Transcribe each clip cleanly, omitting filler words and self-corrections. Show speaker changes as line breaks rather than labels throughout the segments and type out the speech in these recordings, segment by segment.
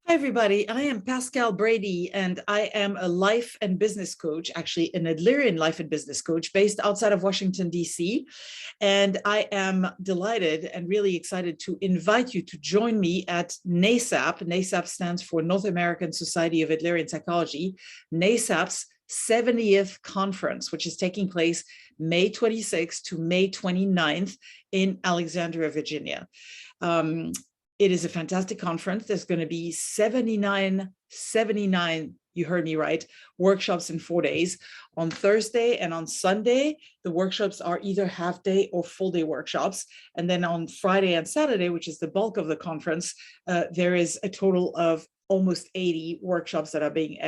Hi, everybody. I am Pascal Brady, and I am a life and business coach, actually an Adlerian life and business coach based outside of Washington, D.C. And I am delighted and really excited to invite you to join me at Nasap. Nasap stands for North American Society of Adlerian Psychology, Nasap's 70th conference, which is taking place May 26th to May 29th in Alexandria, Virginia. It is a fantastic conference. There's going to be 79, you heard me right, workshops in 4 days. On Thursday and on Sunday, the workshops are either half day or full day workshops. And then on Friday and Saturday, which is the bulk of the conference, there is a total of almost 80 workshops that are being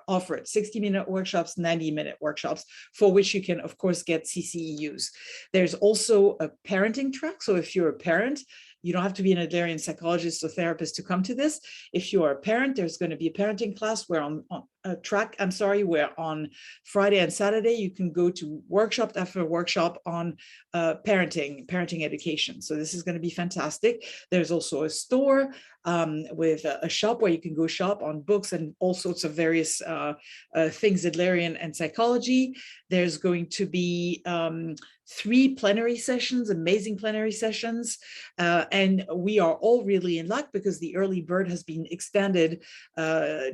offered, 60-minute workshops, 90-minute workshops, for which you can, of course, get CCEUs. There's also a parenting track. So if you're a parent, you don't have to be an Adlerian psychologist or therapist to come to this. If you are a parent, there's going to be a parenting class where where on Friday and Saturday, you can go to workshop after workshop on parenting education. So this is going to be fantastic. There's also a store with a shop where you can go shop on books and all sorts of various things Adlerian and psychology. There's going to be 3 plenary sessions, amazing plenary sessions. And we are all really in luck because the early bird has been extended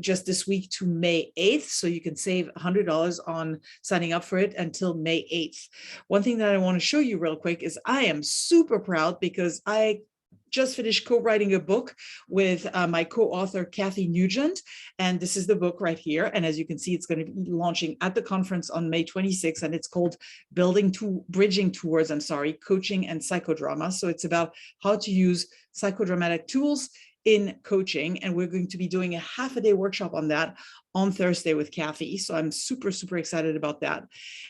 just this week to May 8th. So you can save $100 on signing up for it until May 8th. One thing that I want to show you real quick is I am super proud because I just finished co-writing a book with my co-author, Kathy Nugent. And this is the book right here. And as you can see, it's going to be launching at the conference on May 26th. And it's called Bridging Towards, Coaching and Psychodrama. So it's about how to use psychodramatic tools in coaching. And we're going to be doing a half-a-day workshop on that on Thursday with Kathy. So I'm super, super excited about that.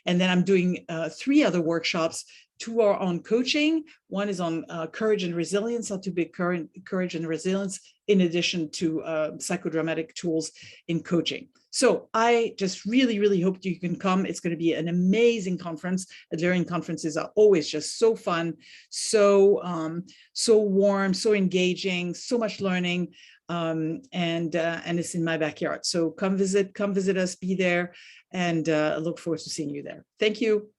And then I'm doing 3 other workshops. 2 are on coaching. 1 is on courage and resilience, how to build courage and resilience, in addition to psychodramatic tools in coaching. So I just really, really hope you can come. It's going to be an amazing conference. Adlerian conferences are always just so fun, so warm, so engaging, so much learning. And it's in my backyard. So come visit us, be there, and I look forward to seeing you there. Thank you.